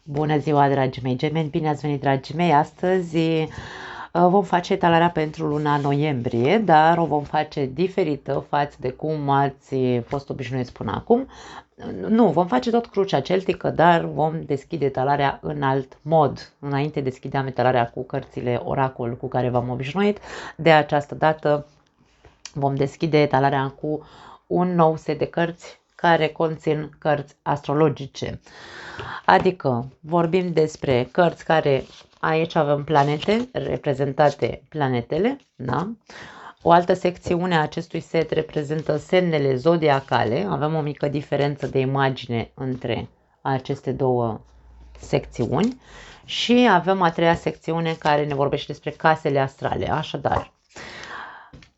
Bună ziua, dragii mei gemeni, bine ați venit, dragii mei. Astăzi vom face etalarea pentru luna noiembrie, dar o vom face diferită față de cum ați fost obișnuiți până acum. Nu, vom face tot crucea celtică, dar vom deschide etalarea în alt mod. Înainte deschideam etalarea cu cărțile oracol cu care v-am obișnuit. De această dată vom deschide etalarea cu un nou set de cărți care conțin cărți astrologice. Adică vorbim despre cărți care aici avem planete, reprezentate planetele, da? O altă secțiune a acestui set reprezintă semnele zodiacale. Avem o mică diferență de imagine între aceste două secțiuni. Și avem a treia secțiune care ne vorbește despre casele astrale. Așadar,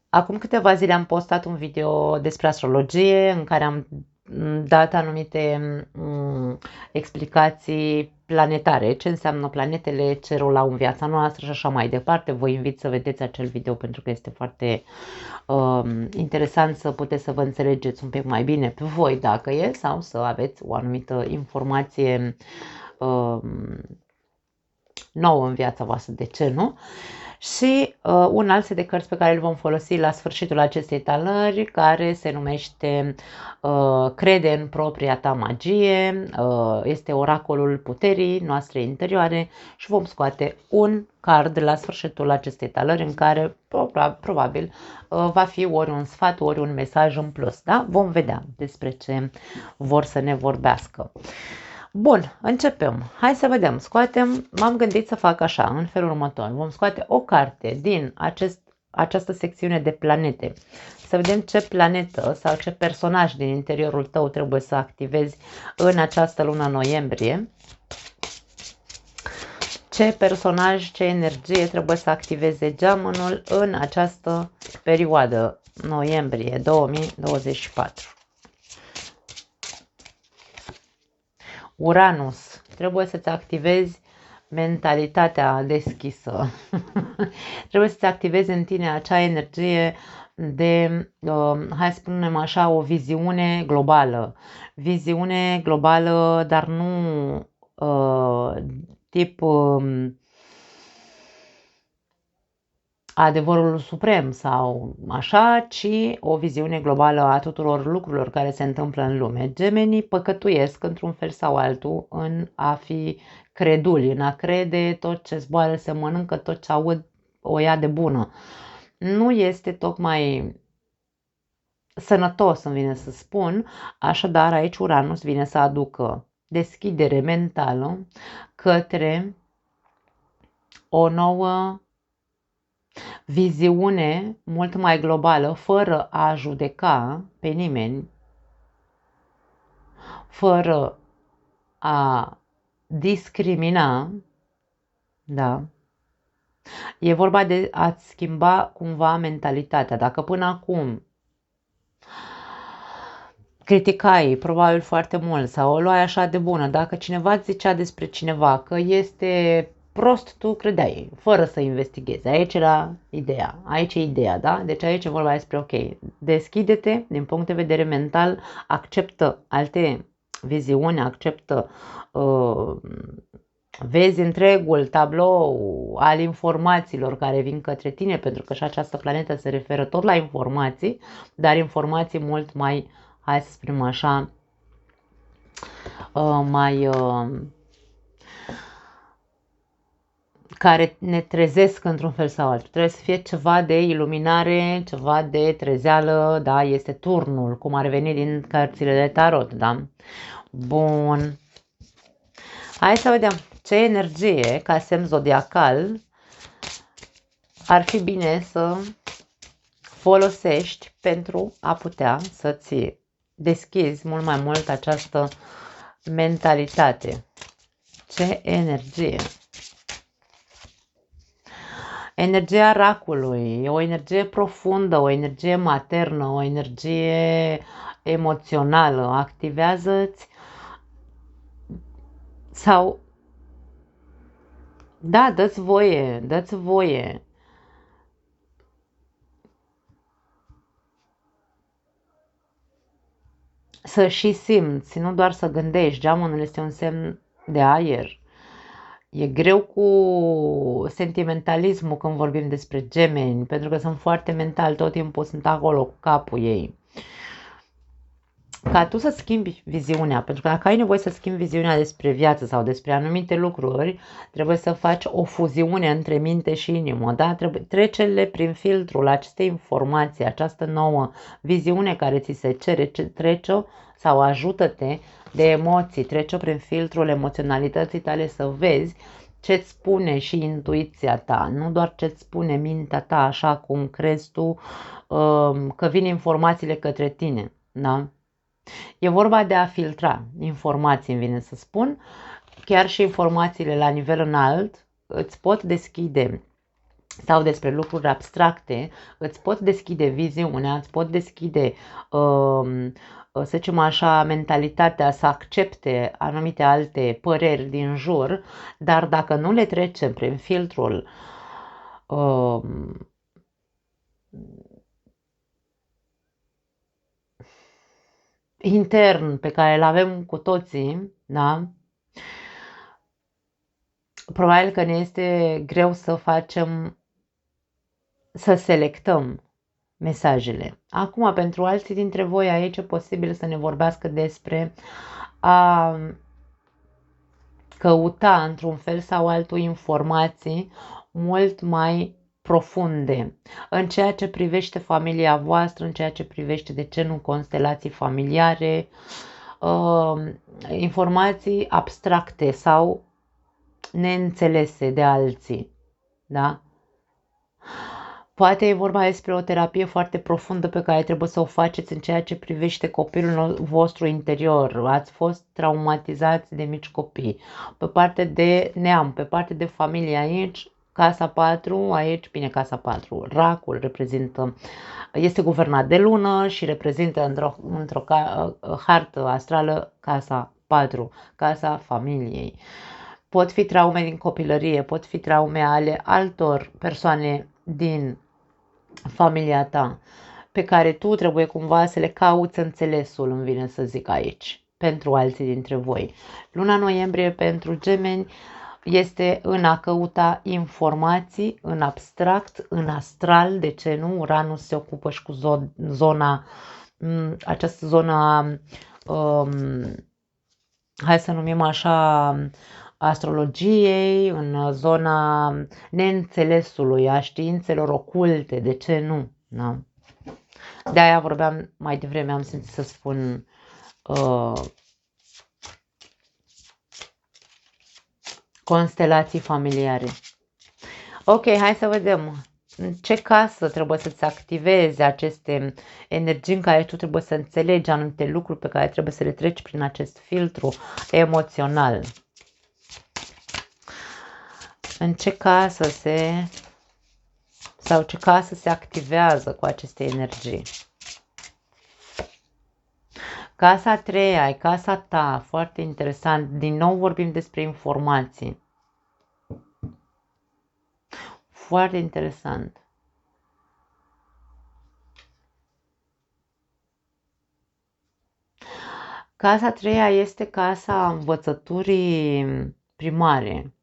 acum câteva zile am postat un video despre astrologie în care am dat anumite explicații planetare, ce înseamnă planetele, ce rol au în viața noastră și așa mai departe. Vă invit să vedeți acel video pentru că este foarte interesant să puteți să vă înțelegeți un pic mai bine pe voi dacă e sau să aveți o anumită informație nouă în viața voastră, de ce nu? Și un alt set de cărți pe care îl vom folosi la sfârșitul acestei etalări, care se numește Crede în propria ta magie, este oracolul puterii noastre interioare și vom scoate un card la sfârșitul acestei etalări în care probabil va fi ori un sfat, ori un mesaj în plus. Da? Vom vedea despre ce vor să ne vorbească. Bun, începem. Hai să vedem. Scoatem, m-am gândit să fac așa, în felul următor. Vom scoate o carte din această secțiune de planete. Să vedem ce planetă sau ce personaj din interiorul tău trebuie să activezi în această lună noiembrie. Ce personaj, ce energie trebuie să activeze geamănul în această perioadă, noiembrie 2024. Uranus, trebuie să-ți activezi mentalitatea deschisă. Trebuie să-ți activezi în tine acea energie de, hai să spunem așa, o viziune globală. Viziune globală, dar nu tip adevărul suprem sau așa, ci o viziune globală a tuturor lucrurilor care se întâmplă în lume. Gemenii păcătuiesc într-un fel sau altul în a fi creduli, în a crede tot ce zboară se mănâncă, tot ce aud o ia de bună. Nu este tocmai sănătos, îmi vine să spun, așadar aici Uranus vine să aducă deschidere mentală către o nouă viziune mult mai globală, fără a judeca pe nimeni, fără a discrimina, da? E vorba de a-ți schimba cumva mentalitatea. Dacă până acum criticai probabil foarte mult sau o luai așa de bună, dacă cineva îți zicea despre cineva că este prost, tu credeai, fără să investighezi. Aici era ideea. Aici e ideea, da? Deci aici e vorba despre, ok, deschide-te din punct de vedere mental, acceptă alte viziuni, acceptă, vezi întregul tablou al informațiilor care vin către tine, pentru că și această planetă se referă tot la informații, dar informații mult mai, hai să spunem așa, mai care ne trezesc într-un fel sau altul. Trebuie să fie ceva de iluminare, ceva de trezeală, da? Este turnul, cum ar veni din cărțile de tarot, da? Bun. Hai să vedem ce energie, ca semn zodiacal, ar fi bine să folosești pentru a putea să-ți deschizi mult mai mult această mentalitate. Ce energie! Energia racului, o energie profundă, o energie maternă, o energie emoțională. Activează-ți sau, da, dă-ți voie. Să și simți, nu doar să gândești. Geamănul este un semn de aer. E greu cu sentimentalismul când vorbim despre gemeni, pentru că sunt foarte mental, tot timpul sunt acolo cu capul ei. Ca tu să schimbi viziunea, pentru că dacă ai nevoie să schimbi viziunea despre viață sau despre anumite lucruri, trebuie să faci o fuziune între minte și inimă, da? Trece-le prin filtrul acestei informații, această nouă viziune care ți se cere, trece-o sau ajută-te de emoții, trece-o prin filtrul emoționalității tale să vezi ce-ți spune și intuiția ta, nu doar ce-ți spune mintea ta așa cum crezi tu că vin informațiile către tine, da? E vorba de a filtra informații, îmi vine să spun, chiar și informațiile la nivel înalt îți pot deschide sau despre lucruri abstracte, îți pot deschide viziunea, îți pot deschide, să zicem așa, mentalitatea să accepte anumite alte păreri din jur, dar dacă nu le trecem prin filtrul intern pe care îl avem cu toții, da? Probabil că ne este greu să facem, să selectăm mesajele. Acum, pentru alții dintre voi aici e posibil să ne vorbească despre a căuta într-un fel sau altul informații mult mai profunde în ceea ce privește familia voastră, în ceea ce privește, de ce nu, constelații familiare, informații abstracte sau neînțelese de alții, da? Poate e vorba despre o terapie foarte profundă pe care trebuie să o faceți în ceea ce privește copilul vostru interior. Ați fost traumatizați de mici copii. Pe parte de neam, pe parte de familie aici, casa 4, aici, bine, casa 4, racul reprezintă, este guvernat de lună și reprezintă într-o hartă astrală casa 4, casa familiei. Pot fi traume din copilărie, pot fi traume ale altor persoane din familia ta, pe care tu trebuie cumva să le cauți înțelesul, îmi vine să zic aici, pentru alții dintre voi. Luna noiembrie pentru gemeni este în a căuta informații în abstract, în astral, de ce nu? Uranus se ocupă și cu zona, această zonă, hai să numim așa, astrologiei, în zona neînțelesului, a științelor oculte, de ce nu? Da? De-aia vorbeam mai devreme, am simțit să spun constelații familiare. Ok, hai să vedem în ce casă trebuie să-ți activezi aceste energii în care tu trebuie să înțelegi anumite lucruri pe care trebuie să le treci prin acest filtru emoțional. În ce casă ce casă se activează cu aceste energii. Casa a treia e casa ta, foarte interesant. Din nou vorbim despre informații. Foarte interesant. Casa a treia este casa învățăturii primare.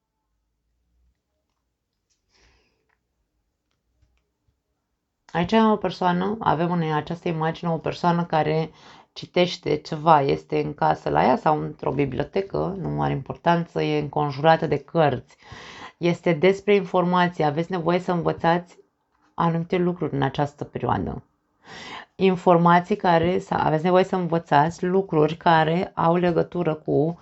Aici avem o persoană, avem în această imagine o persoană care citește ceva, este în casă la ea sau într-o bibliotecă, nu are importanță, e înconjurată de cărți. Este despre informații, aveți nevoie să învățați anumite lucruri în această perioadă. Informații care, aveți nevoie să învățați lucruri care au legătură cu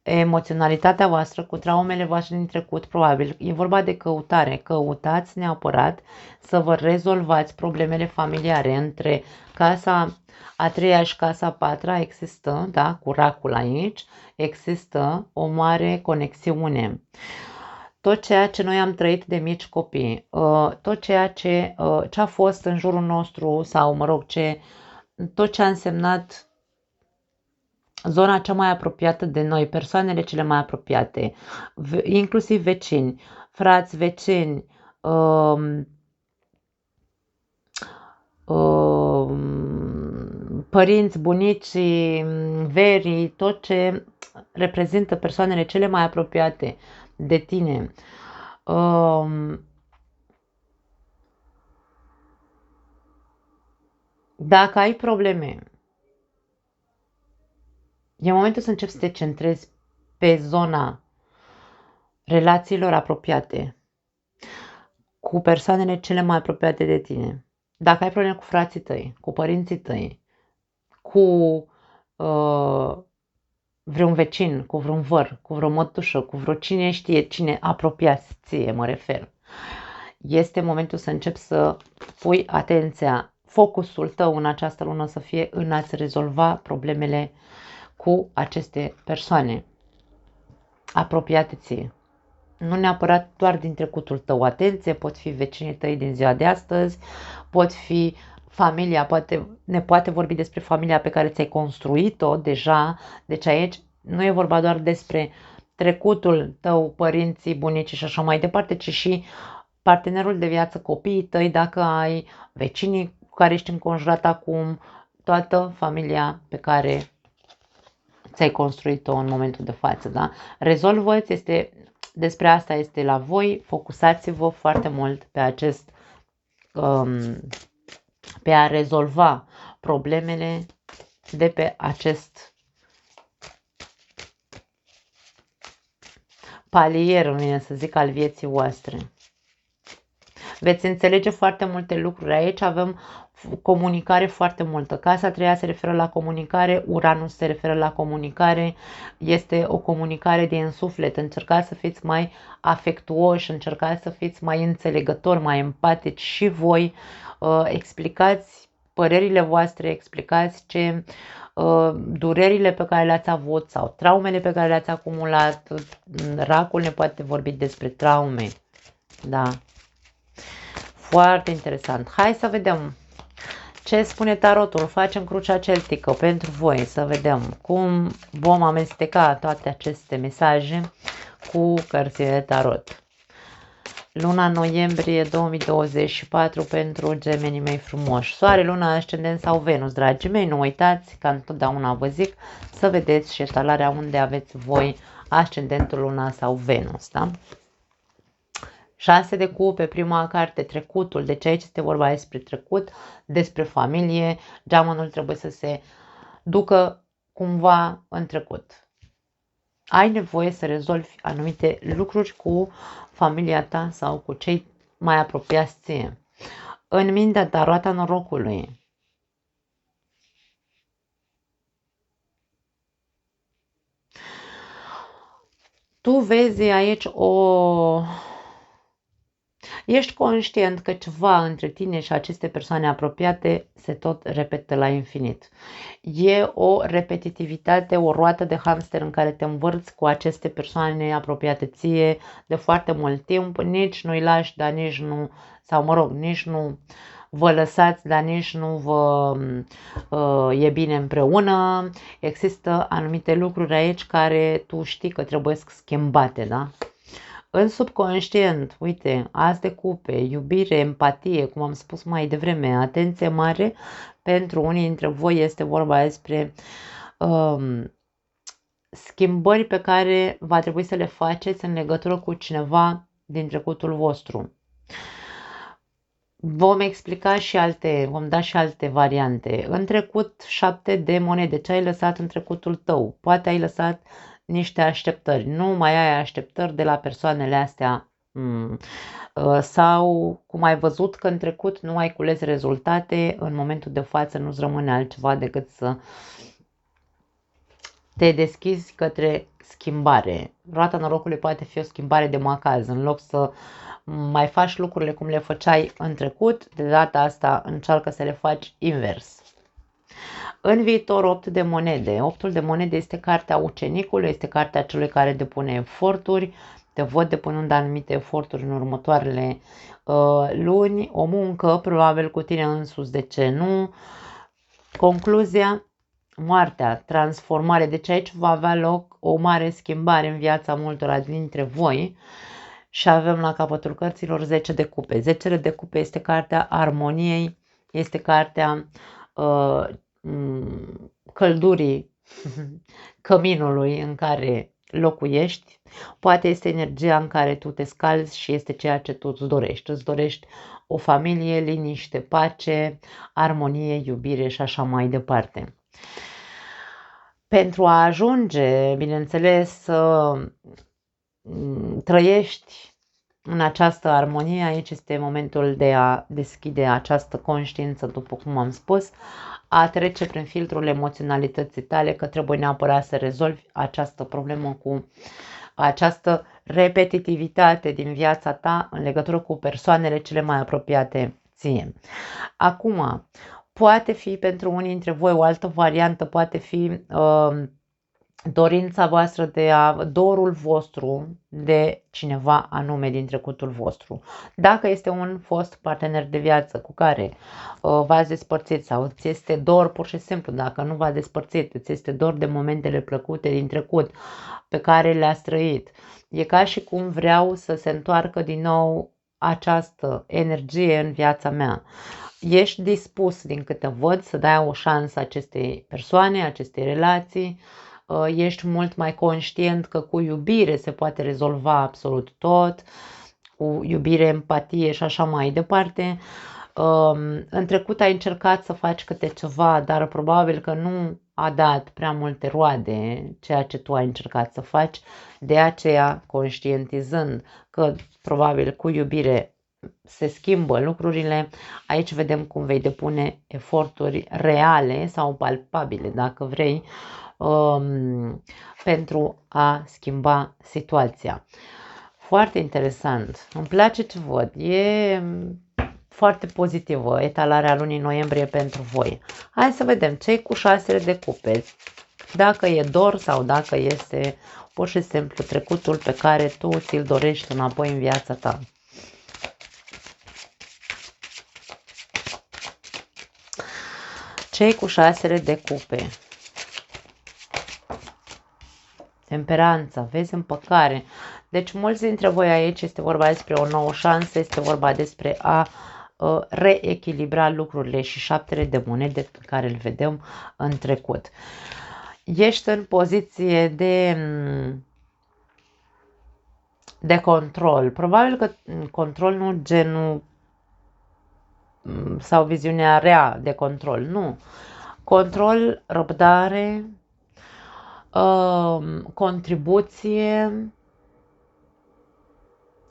emoționalitatea voastră, cu traumele voastre din trecut, probabil. E vorba de căutare. Căutați neapărat să vă rezolvați problemele familiare. Între casa a treia și casa a patra există, da, cu racul aici, există o mare conexiune. Tot ceea ce noi am trăit de mici copii, tot ceea ce a fost în jurul nostru sau, mă rog, tot ce a însemnat zona cea mai apropiată de noi, persoanele cele mai apropiate, inclusiv vecini, frați, vecini, părinți, bunici, verii, tot ce reprezintă persoanele cele mai apropiate de tine. Dacă ai probleme, e momentul să începi să te centrezi pe zona relațiilor apropiate, cu persoanele cele mai apropiate de tine. Dacă ai probleme cu frații tăi, cu părinții tăi, cu vreun vecin, cu vreun văr, cu vreo mătușă, cu vreo cine știe, cine apropiat ție, mă refer. Este momentul să începi să pui atenția, focusul tău în această lună să fie în a-ți rezolva problemele cu aceste persoane apropiate ție. Nu neapărat doar din trecutul tău, atenție, pot fi vecinii tăi din ziua de astăzi, pot fi familia, ne poate vorbi despre familia pe care ți-ai construit-o deja, deci aici nu e vorba doar despre trecutul tău, părinții, bunicii și așa mai departe, ci și partenerul de viață, copiii tăi, dacă ai, vecinii cu care ești înconjurat acum, toată familia pe care ți-ai construit-o în momentul de față, da? Rezolvă-ți, despre asta este la voi, focusați-vă foarte mult pe acest, pe a rezolva problemele de pe acest palier, îmi vine să zic, al vieții voastre. Veți înțelege foarte multe lucruri. Aici avem comunicare foarte multă. Casa a treia se referă la comunicare, Uranus se referă la comunicare, este o comunicare din suflet. Încercați să fiți mai afectuoși, încercați să fiți mai înțelegători, mai empatici și voi. Explicați părerile voastre, explicați ce durerile pe care le-ați avut sau traumele pe care le-ați acumulat. Racul ne poate vorbi despre traume. Da. Foarte interesant. Hai să vedem ce spune tarotul. Facem crucea celtică pentru voi, să vedem cum vom amesteca toate aceste mesaje cu cărțile de tarot. Luna noiembrie 2024 pentru gemenii mei frumoși. Soare, luna, ascendent sau Venus, dragii mei. Nu uitați, ca întotdeauna vă zic, să vedeți și etalarea unde aveți voi ascendentul, luna sau Venus, da? 6 de cupe, prima carte, trecutul. Deci aici este vorba despre trecut, despre familie. Geamănul trebuie să se ducă cumva în trecut. Ai nevoie să rezolvi anumite lucruri cu familia ta sau cu cei mai apropiați ție. În mintea ta, roata norocului. Tu vezi aici Ești conștient că ceva între tine și aceste persoane apropiate se tot repetă la infinit. E o repetitivitate, o roată de hamster în care te învârți cu aceste persoane apropiate ție de foarte mult timp. Nici nu-i lași, dar nici nu, sau mă rog, nici nu vă lăsați, dar nici nu vă e bine împreună. Există anumite lucruri aici care tu știi că trebuie schimbate, da? În subconștient, uite, as de cupe, iubire, empatie, cum am spus mai devreme, atenție mare, pentru unii dintre voi este vorba despre schimbări pe care va trebui să le faceți în legătură cu cineva din trecutul vostru. Vom explica și vom da și alte variante. În trecut, 7 de monede, ce ai lăsat în trecutul tău? Poate ai lăsat niște așteptări. Nu mai ai așteptări de la persoanele astea. Sau, cum ai văzut că în trecut nu ai cules rezultate, în momentul de față nu-ți rămâne altceva decât să te deschizi către schimbare. Roata norocului poate fi o schimbare de macaz. În loc să mai faci lucrurile cum le făceai în trecut, de data asta încearcă să le faci invers. În viitor, 8 de monede. 8-ul de monede este cartea ucenicului, este cartea celui care depune eforturi. Te văd depunând anumite eforturi în următoarele luni, o muncă, probabil cu tine însuți, de ce nu. Concluzia, moartea, transformare. Deci aici va avea loc o mare schimbare în viața multora dintre voi. Și avem la capătul cărților 10 de cupe. 10 de cupe este cartea armoniei, este cartea căldurii căminului în care locuiești, poate este energia în care tu te scalzi și este ceea ce tu îți dorești. Îți dorești o familie, liniște, pace, armonie, iubire și așa mai departe. Pentru a ajunge, bineînțeles, să trăiești în această armonie, aici este momentul de a deschide această conștiință, după cum am spus, a trece prin filtrul emoționalității tale, că trebuie neapărat să rezolvi această problemă cu această repetitivitate din viața ta în legătură cu persoanele cele mai apropiate ție. Acum, poate fi pentru unii dintre voi o altă variantă, poate fi dorința voastră dorul vostru de cineva anume din trecutul vostru. Dacă este un fost partener de viață cu care v-ați despărțit sau ți este dor pur și simplu, dacă nu v-ați despărțit, ți este dor de momentele plăcute din trecut pe care le-ați trăit, e ca și cum vreau să se întoarcă din nou această energie în viața mea. Ești dispus, din câte văd, să dai o șansă acestei persoane, acestei relații, ești mult mai conștient că cu iubire se poate rezolva absolut tot, cu iubire, empatie și așa mai departe. În trecut ai încercat să faci câte ceva, dar probabil că nu a dat prea multe roade ceea ce tu ai încercat să faci, de aceea conștientizând că probabil cu iubire se schimbă lucrurile, aici vedem cum vei depune eforturi reale sau palpabile, dacă vrei, pentru a schimba situația. Foarte interesant, îmi place ce văd, e foarte pozitivă etalarea lunii noiembrie pentru voi. Hai să vedem ce cu 6 de cupe, dacă e dor sau dacă este pur și simplu trecutul pe care tu ți-l dorești înapoi în viața ta. Cei cu 6 de cupe. Temperanța, vezi, împăcare. Deci mulți dintre voi aici este vorba despre o nouă șansă, este vorba despre a reechilibra lucrurile și 7 de monede pe care îl vedem în trecut. Ești în poziție de control. Probabil că control nu genul sau viziunea rea de control, nu. Control, răbdare, contribuție,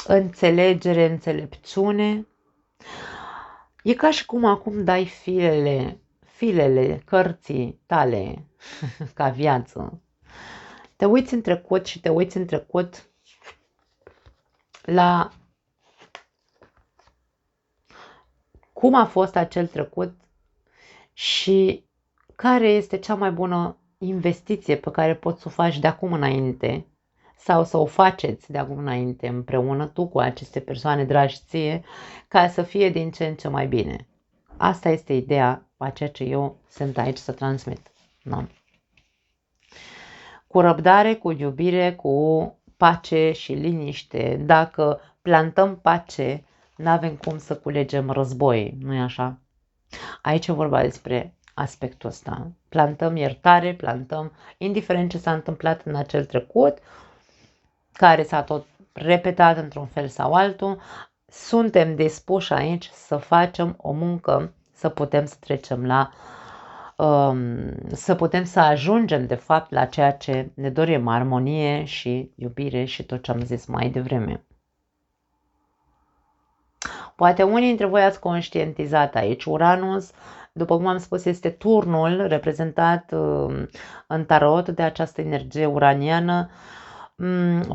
înțelegere, înțelepciune. E ca și cum acum dai filele cărții tale ca viață. Te uiți în trecut și te uiți în trecut la cum a fost acel trecut și care este cea mai bună investiție pe care poți să o faci de acum înainte sau să o faceți de acum înainte împreună tu cu aceste persoane dragi ție, ca să fie din ce în ce mai bine. Asta este ideea a ceea ce eu sunt aici să transmit. Da? Cu răbdare, cu iubire, cu pace și liniște. Dacă plantăm pace, n-avem cum să culegem război, nu-i așa? Aici e vorba despre aspectul ăsta. Plantăm iertare, plantăm, indiferent ce s-a întâmplat în acel trecut, care s-a tot repetat într-un fel sau altul, suntem dispuși aici să facem o muncă, să putem să trecem la, să putem să ajungem de fapt la ceea ce ne dorim, armonie și iubire și tot ce am zis mai devreme. Poate unii dintre voi ați conștientizat aici. Uranus, după cum am spus, este turnul reprezentat în tarot de această energie uraniană.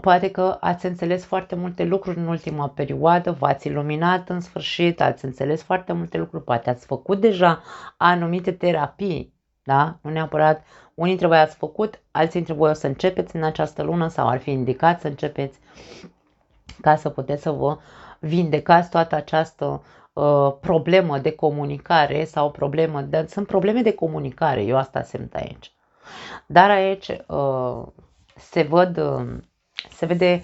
Poate că ați înțeles foarte multe lucruri în ultima perioadă, v-ați iluminat în sfârșit, ați înțeles foarte multe lucruri, poate ați făcut deja anumite terapii, da? Nu neapărat, unii dintre voi ați făcut, alții dintre voi o să începeți în această lună sau ar fi indicat să începeți ca să puteți să vă vindecați toată această problemă de comunicare sau sunt probleme de comunicare, eu asta simt aici. Dar aici se vede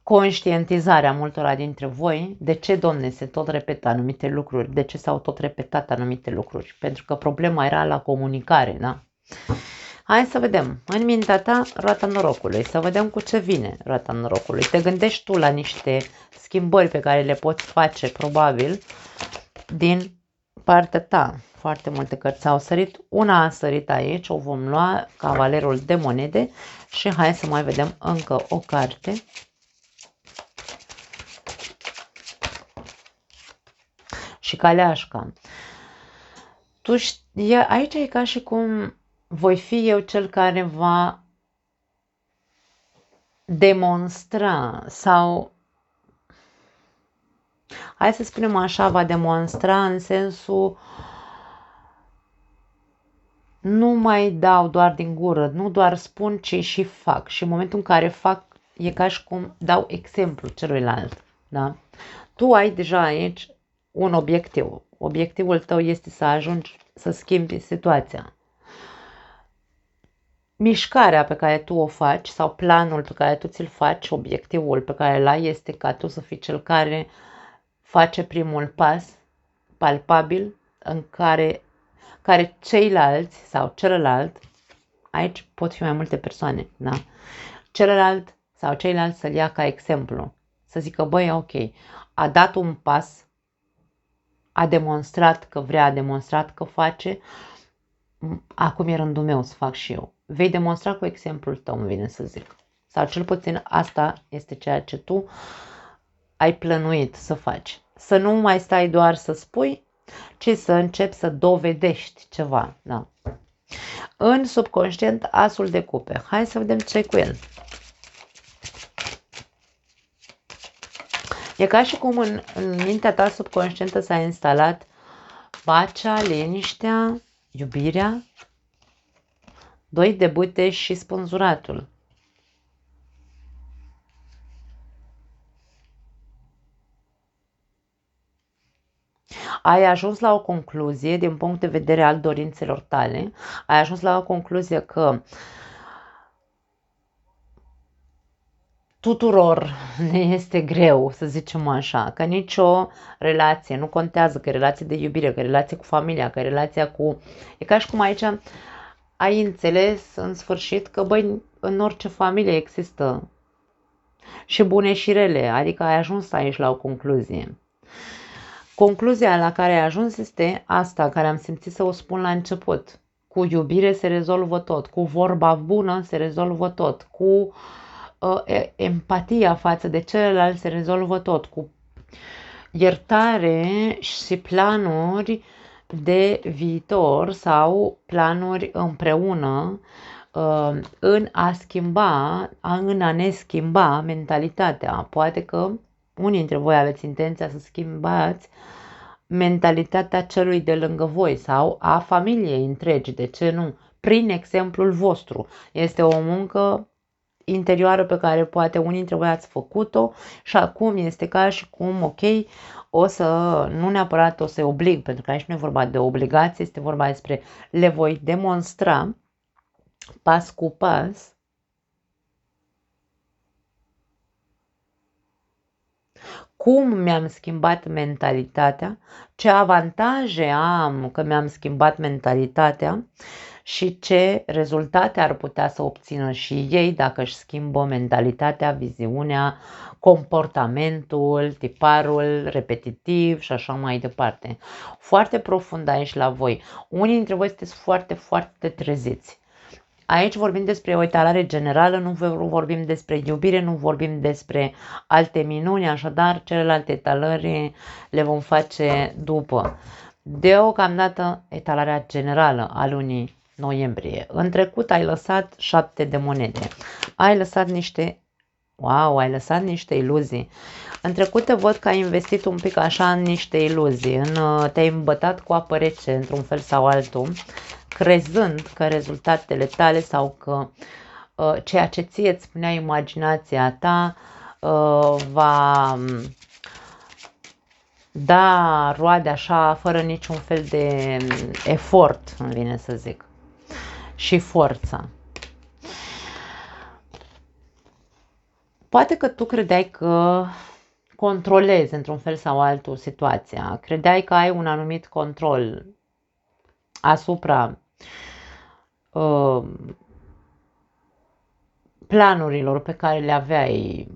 conștientizarea multora dintre voi de ce, Domne, se tot repetă anumite lucruri, de ce s-au tot repetat anumite lucruri, pentru că problema era la comunicare, da? Hai să vedem, în mintea ta, roata norocului, să vedem cu ce vine roata norocului. Te gândești tu la niște schimbări pe care le poți face, probabil, din partea ta. Foarte multe cărți au sărit, una a sărit aici, o vom lua, Cavalerul de monede, și hai să mai vedem încă o carte. Și Caleașca. Aici e ca și cum voi fi eu cel care va demonstra sau, hai să spunem așa, va demonstra în sensul nu mai dau doar din gură, nu doar spun, ci și fac. Și în momentul în care fac, e ca și cum dau exemplu celuilalt. Da? Tu ai deja aici un obiectiv. Obiectivul tău este să ajungi să schimbi situația. Mișcarea pe care tu o faci sau planul pe care tu ți-l faci, obiectivul pe care îl ai, este ca tu să fii cel care face primul pas palpabil în care ceilalți sau celălalt, aici pot fi mai multe persoane, da? Celălalt sau ceilalți să-l ia ca exemplu, să zică, băi, ok, a dat un pas, a demonstrat că vrea, a demonstrat că face, acum e rândul meu să fac și eu. Vei demonstra cu exemplul tău, îmi vine să zic. Sau cel puțin asta este ceea ce tu ai plănuit să faci. Să nu mai stai doar să spui, ci să începi să dovedești ceva. Da. În subconștient, asul de cupe. Hai să vedem ce cu el. E ca și cum în mintea ta subconștientă s-a instalat pacea, liniștea, iubirea, 2 de bâte și spânzuratul. Ai ajuns la o concluzie din punct de vedere al dorințelor tale, ai ajuns la o concluzie că tuturor ne este greu, să zicem așa, că nicio relație, nu contează că e relație de iubire, că e relație cu familia, că e relația cu... E ca și cum aici ai înțeles în sfârșit că, băi, în orice familie există și bune și rele, adică ai ajuns aici la o concluzie. Concluzia la care ai ajuns este asta care am simțit să o spun la început. Cu iubire se rezolvă tot, cu vorba bună se rezolvă tot, cu empatia față de celălalt se rezolvă tot, cu iertare și planuri de viitor sau planuri împreună în a schimba, în a ne schimba mentalitatea. Poate că unii dintre voi aveți intenția să schimbați mentalitatea celui de lângă voi sau a familiei întregi, de ce nu? Prin exemplul vostru. Este o muncă interioară pe care poate unii dintre voi ați făcut-o și acum este ca și cum, ok, o să, nu neapărat o să-i oblig, pentru că aici nu e vorba de obligație, este vorba despre le voi demonstra pas cu pas cum mi-am schimbat mentalitatea, ce avantaje am că mi-am schimbat mentalitatea și ce rezultate ar putea să obțină și ei dacă își schimbă mentalitatea, viziunea, comportamentul, tiparul repetitiv și așa mai departe. Foarte profund aici la voi. Unii dintre voi sunteți foarte, foarte treziți. Aici vorbim despre o etalare generală, nu vorbim despre iubire, nu vorbim despre alte minuni, așadar celelalte etalări le vom face după. Deocamdată etalarea generală a lunii noiembrie. În trecut ai lăsat 7 de monede. Ai lăsat niște... Wow, ai lăsat niște iluzii. În trecut te văd că ai investit un pic așa în niște iluzii, te-ai îmbătat cu apă rece într-un fel sau altul, crezând că rezultatele tale sau că ceea ce ție îți spunea imaginația ta va da roade așa fără niciun fel de efort, îmi vine să zic, și forță. Poate că tu credeai că controlezi într-un fel sau altul situația, credeai că ai un anumit control asupra uh, planurilor pe care le aveai.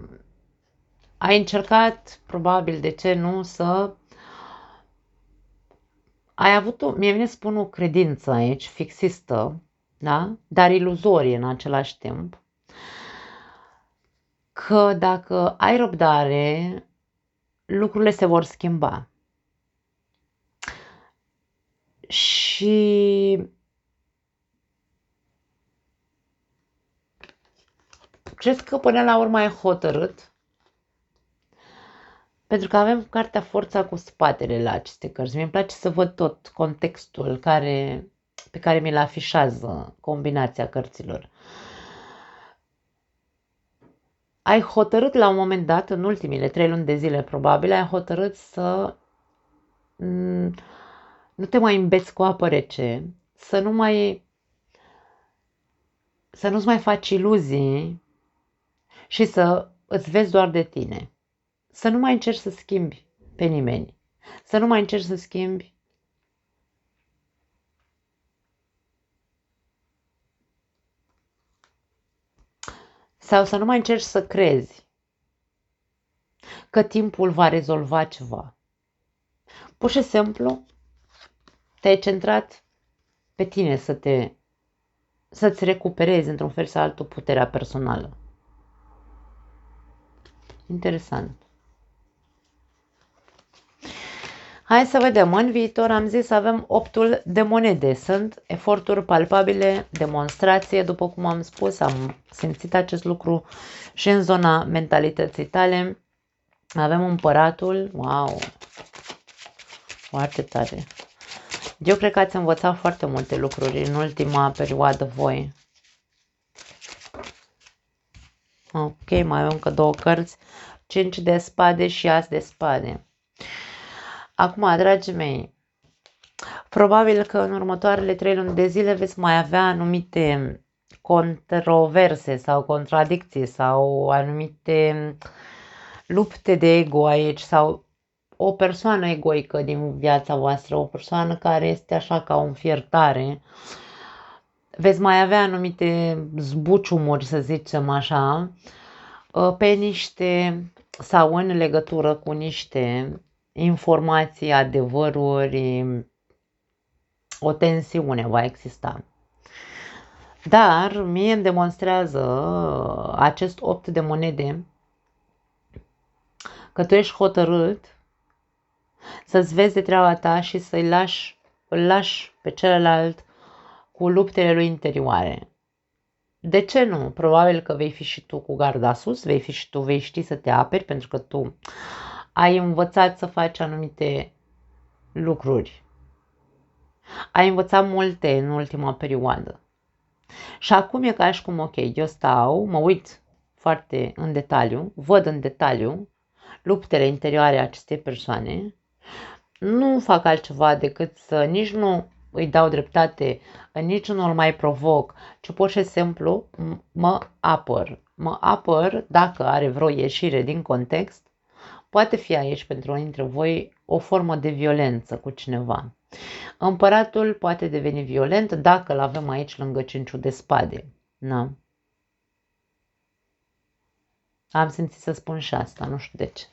Ai încercat, probabil, de ce nu, să ai avut mie vine să spun o credință aici, fixistă, da? Dar iluzorie în același timp, că dacă ai răbdare, lucrurile se vor schimba. Și cred că până la urmă ai hotărât, pentru că avem cartea Forța cu spatele la aceste cărți. Mi-e place să văd tot contextul pe care mi-l afișează combinația cărților. Ai hotărât la un moment dat, în ultimile 3 luni de zile probabil, ai hotărât să nu te mai îmbeți cu apă rece, să nu-ți mai faci iluzii și să îți vezi doar de tine. Să nu mai încerci să schimbi pe nimeni. Să nu mai încerci să schimbi sau să nu mai încerci să crezi că timpul va rezolva ceva. Pur și simplu te-ai centrat pe tine să-ți recuperezi într-un fel sau altul puterea personală. Interesant. Hai să vedem. În viitor am zis avem 8-ul de monede. Sunt eforturi palpabile, demonstrație, după cum am spus, am simțit acest lucru și în zona mentalității tale. Avem împăratul. Wow! Foarte tare. Eu cred că ați învățat foarte multe lucruri în ultima perioadă voi. Ok, mai avem încă 2 cărți. 5 de spade și as de spade. Acum, dragii mei, probabil că în următoarele 3 luni de zile veți mai avea anumite controverse sau contradicții sau anumite lupte de ego aici sau o persoană egoică din viața voastră, o persoană care este așa ca un fier tare. Veți mai avea anumite zbuciumuri, să zicem așa, pe niște sau în legătură cu niște informații, adevăruri, o tensiune va exista. Dar mie îmi demonstrează acest 8 de monede că tu ești hotărât să-ți vezi de treaba ta și îl lași pe celălalt cu luptele lui interioare. De ce nu? Probabil că vei fi și tu cu garda sus, vei ști să te aperi pentru că tu ai învățat să faci anumite lucruri. Ai învățat multe în ultima perioadă. Și acum e ca și cum, ok, eu stau, mă uit foarte în detaliu, văd în detaliu luptele interioare acestei persoane, nu fac altceva decât să nici nu îi dau dreptate, nici nu îl mai provoc, ci pur și simplu mă apăr. Mă apăr dacă are vreo ieșire din context, poate fi aici pentru unii dintre voi o formă de violență cu cineva. Împăratul poate deveni violent dacă îl avem aici lângă 5 de spade. Na. Am simțit să spun și asta, nu știu de ce.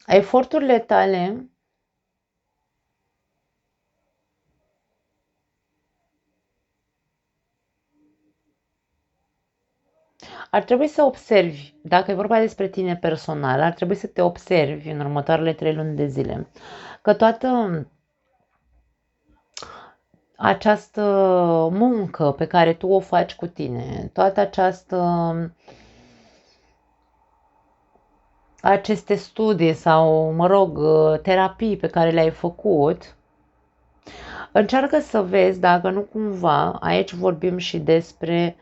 Eforturile tale ar trebui să observi, dacă e vorba despre tine personal, ar trebui să te observi în următoarele 3 luni de zile, că toată această muncă pe care tu o faci cu tine, toată aceste studii sau, mă rog, terapii pe care le-ai făcut, încearcă să vezi dacă nu cumva, aici vorbim și despre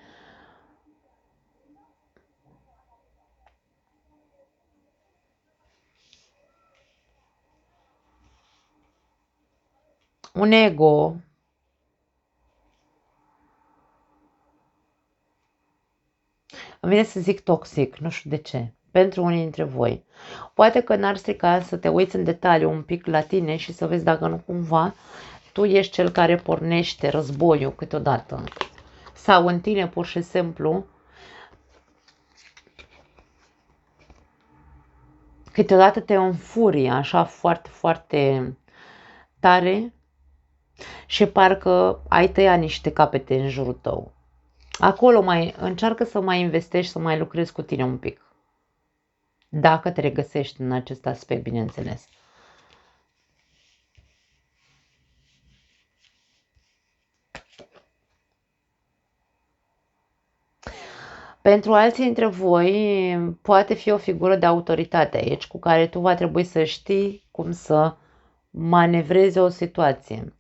un ego, îmi vine să zic toxic, nu știu de ce. pentru unii dintre voi. Poate că n-ar strica să te uiți în detaliu un pic la tine și să vezi dacă nu cumva tu ești cel care pornește războiul câteodată. Sau în tine pur și simplu câteodată te înfurii așa foarte, foarte tare și parcă ai tăiat niște capete în jurul tău. Acolo mai încearcă să mai investești, să mai lucrezi cu tine un pic. Dacă te regăsești în acest aspect, bineînțeles. Pentru alții dintre voi poate fi o figură de autoritate aici cu care tu va trebui să știi cum să manevrezi o situație.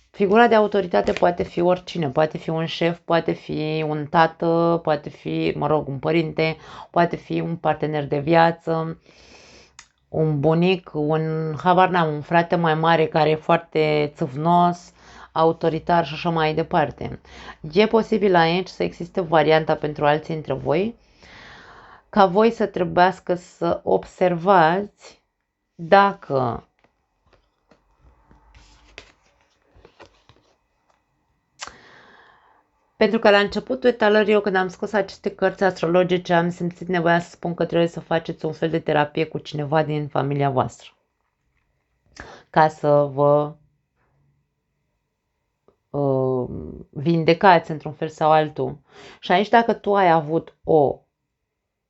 Figura de autoritate poate fi oricine, poate fi un șef, poate fi un tată, poate fi, un părinte, poate fi un partener de viață, un bunic, un frate mai mare care e foarte țâvnos, autoritar și așa mai departe. E posibil aici să existe varianta pentru alții dintre voi, ca voi să trebuiască să observați dacă pentru că la începutul etalării, eu când am scos aceste cărți astrologice, am simțit nevoia să spun că trebuie să faceți un fel de terapie cu cineva din familia voastră. Ca să vă vindecați într-un fel sau altul. Și aici dacă tu ai avut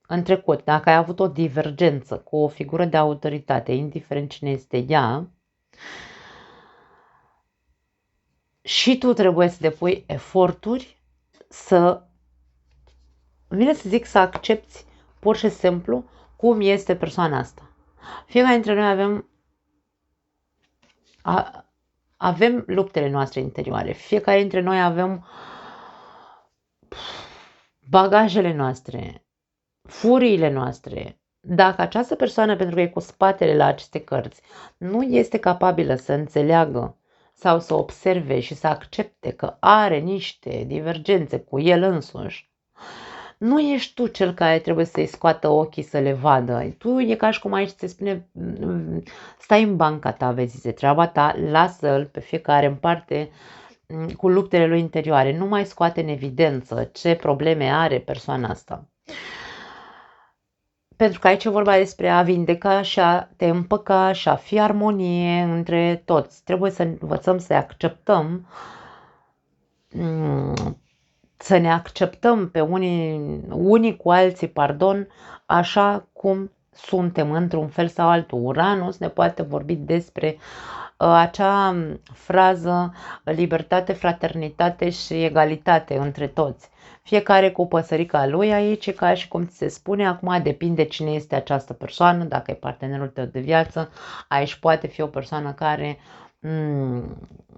în trecut, dacă ai avut o divergență cu o figură de autoritate, indiferent cine este ea, și tu trebuie să depui eforturi să accepti pur și simplu cum este persoana asta. Fiecare dintre noi avem luptele noastre interioare. Fiecare dintre noi avem bagajele noastre, furiile noastre. Dacă această persoană, pentru că e cu spatele la aceste cărți, nu este capabilă să înțeleagă sau să observe și să accepte că are niște divergențe cu el însuși, nu ești tu cel care trebuie să-i scoată ochii să le vadă. Tu e ca și cum aici se spune, stai în banca ta, vezi, treaba ta, lasă-l pe fiecare în parte cu luptele lui interioare. Nu mai scoate în evidență ce probleme are persoana asta. Pentru că aici e vorba despre a vindeca și a te împăca și a fi armonie între toți. Trebuie să învățăm să acceptăm, să ne acceptăm pe unii cu alții, așa cum suntem într-un fel sau altul. Uranus ne poate vorbi despre acea frază libertate, fraternitate și egalitate între toți. Fiecare cu păsărica lui aici, ca și cum ți se spune, acum depinde cine este această persoană, dacă e partenerul tău de viață, aici poate fi o persoană care,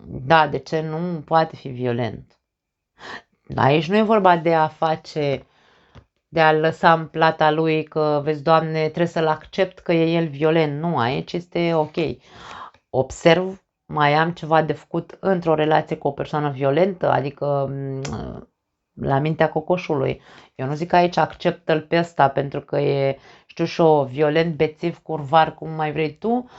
da, de ce nu, poate fi violent. Aici nu e vorba de a lăsa în plata lui că, vezi, Doamne, trebuie să-l accept că e el violent. Nu, aici este ok. Observ, mai am ceva de făcut într-o relație cu o persoană violentă, adică la mintea cocoșului. Eu nu zic că aici acceptă-l pe ăsta pentru că e, știu și eu, violent, bețiv, curvar, cum mai vrei tu,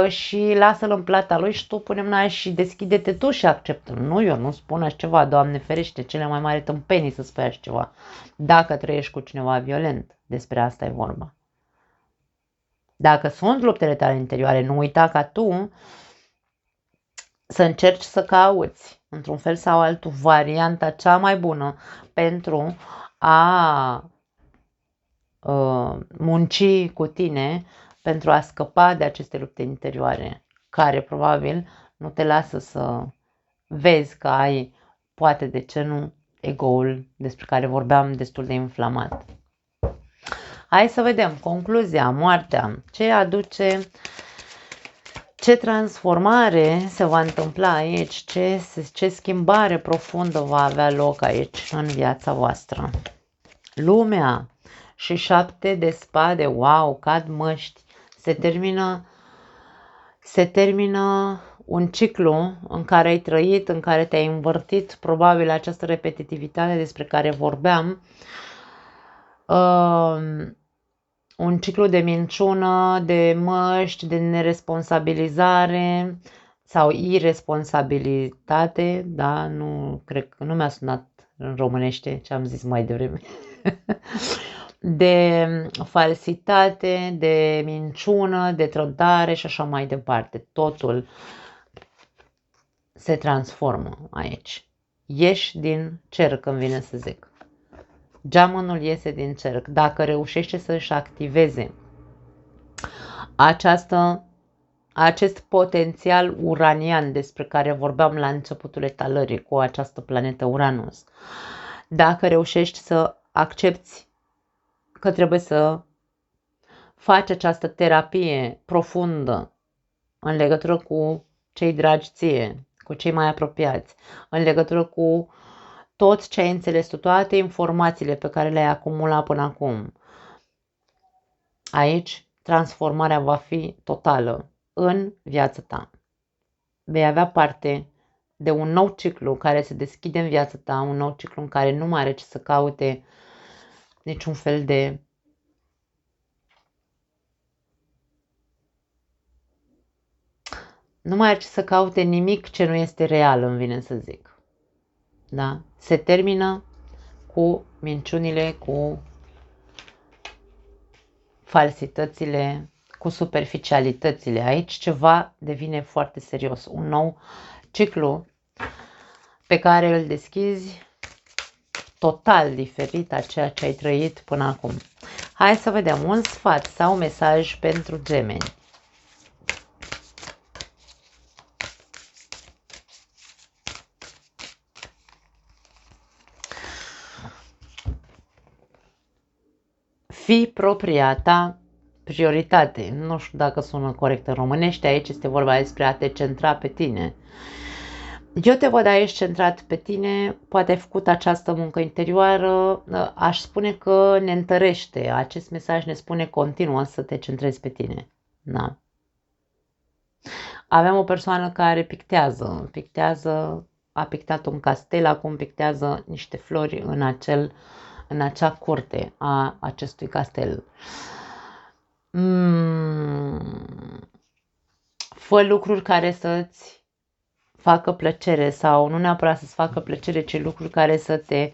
și lasă-l în plata lui și tu pune mâna și deschide-te tu și acceptă. Nu, eu nu spun așa ceva, Doamne ferește, cele mai mari tâmpenii să spui așa ceva. Dacă trăiești cu cineva violent, despre asta e vorba. Dacă sunt luptele tale interioare, nu uita ca tu să încerci să cauți, într-un fel sau altul, varianta cea mai bună pentru a munci cu tine, pentru a scăpa de aceste lupte interioare, care probabil nu te lasă să vezi că ai, poate de ce nu, ego-ul despre care vorbeam destul de inflamat. Hai să vedem concluzia, moartea, ce aduce, ce transformare se va întâmpla aici, ce schimbare profundă va avea loc aici în viața voastră. Lumea și 7 de spade, wow, cad măști, se termină un ciclu în care ai trăit, în care te-ai învârtit, probabil această repetitivitate despre care vorbeam, un ciclu de minciună, de măști, de neresponsabilizare sau irresponsabilitate, da, nu cred că nu mi-a sunat în românește ce am zis mai devreme. De falsitate, de minciună, de trădare și așa mai departe. Totul se transformă aici. Ieși din cerc, când vine să zic. Geamănul iese din cerc. Dacă reușește să-și activeze acest potențial uranian despre care vorbeam la începutul etalării cu această planetă Uranus, dacă reușești să accepti că trebuie să faci această terapie profundă în legătură cu cei dragi ție, cu cei mai apropiați, în legătură cu tot ce ai înțeles tu, toate informațiile pe care le-ai acumulat până acum. Aici transformarea va fi totală în viața ta. Vei avea parte de un nou ciclu care se deschide în viața ta, un nou ciclu în care nu mai are ce să caute niciun fel de nu mai are ce să caute nimic ce nu este real, îmi vine să zic. Da? Se termină cu minciunile, cu falsitățile, cu superficialitățile. Aici ceva devine foarte serios. Un nou ciclu pe care îl deschizi total diferit a ceea ce ai trăit până acum. Hai să vedem un sfat sau mesaj pentru gemeni. Fii propria ta prioritate. Nu știu dacă sună corect în românește, aici este vorba despre a te centra pe tine. Eu te văd aici centrat pe tine, poate ai făcut această muncă interioară, aș spune că ne întărește. Acest mesaj ne spune continuă să te centrezi pe tine. Da. Avem o persoană care pictează, a pictat un castel, acum pictează niște flori în acea curte a acestui castel. Fă lucruri care să-ți facă plăcere sau nu neapărat să-ți facă plăcere, ci lucruri care să te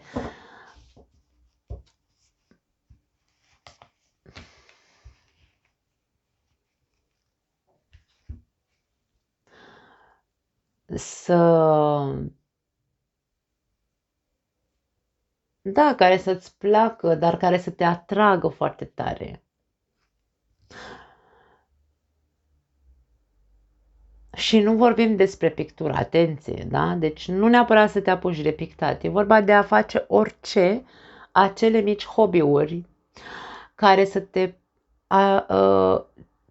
care să-ți placă, dar care să te atragă foarte tare. Și nu vorbim despre pictură, atenție, da? Deci nu neapărat să te apuci de pictat, e vorba de a face orice, acele mici hobby-uri care să te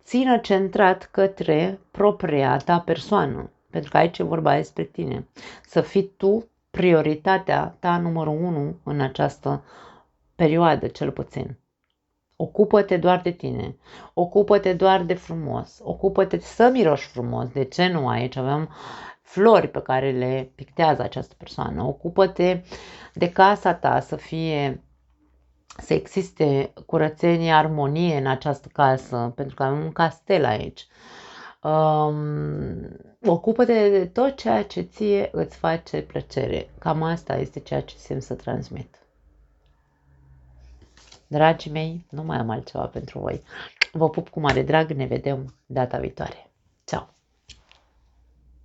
țină centrat către propria ta persoană. Pentru că aici e vorba despre tine. Să fii tu prioritatea ta numărul 1 în această perioadă, cel puțin. Ocupă-te doar de tine, ocupă-te doar de frumos, ocupă-te să miroși frumos. De ce nu? Aici avem flori pe care le pictează această persoană. Ocupă-te de casa ta, să existe curățenie, armonie în această casă, pentru că avem un castel aici. Ocupă-te de tot ceea ce ție îți face plăcere. Cam asta este ceea ce simt să transmit. Dragii mei, nu mai am altceva pentru voi. Vă pup cu mare drag, ne vedem data viitoare.